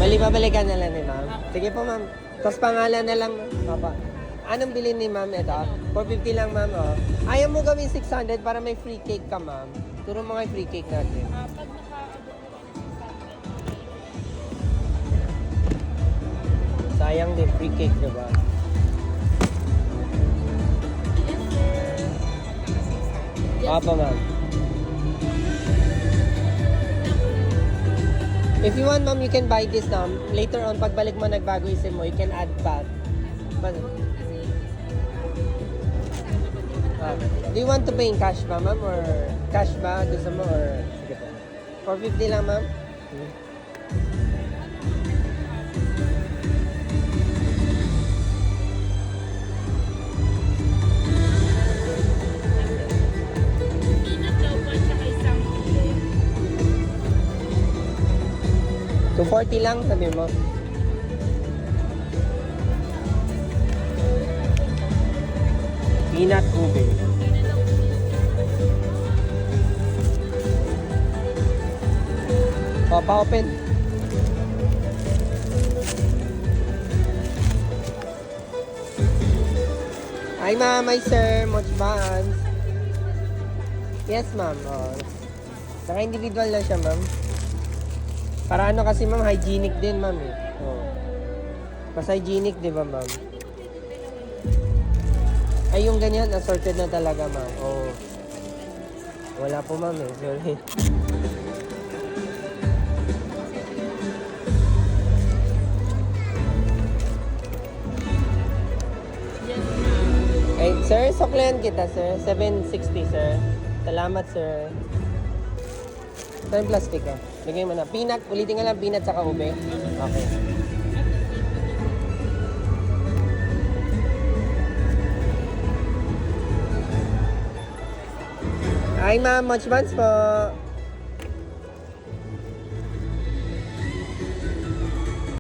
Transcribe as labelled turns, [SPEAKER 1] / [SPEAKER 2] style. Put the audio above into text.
[SPEAKER 1] Babalikan na lang ni ma'am. Sige po ma'am. Tapos pangalan na lang. Papa. Anong bilhin ni ma'am ito? 450 lang ma'am. Oh. Ayaw mo gawin 600 para may free cake ka ma'am. Turo mo nga yung free cake natin.
[SPEAKER 2] Pag
[SPEAKER 1] Sayang din, free cake diba? Opo ma'am. If you want ma'am, you can buy this now. Later on, pagbalik mo nagbago isip mo, you can add back. But, do you want to pay in cash ba ma'am? Or cash ba? Gusto mo? Or sige po. 450 lang ma'am?
[SPEAKER 2] peanut daw po at saka isang
[SPEAKER 1] 240 lang, sabi mo. Peanut ube. O, pa-open. Hi ma'am, hi sir, much buns. Yes ma'am. Saka individual lang siya ma'am. Para ano kasi ma'am, hygienic din ma'am eh. Mas hygienic di ba ma'am? Ay yung ganyan, assorted na talaga ma'am. Wala po ma'am eh, sorry. Ay, sir, suklihan kita sir. 760 sir. Salamat sir. Ito yung plastic oh. Lagay mo na. Peanut, ulitin nga lang peanut saka ube. Okay. Hi ma'am, much buns po.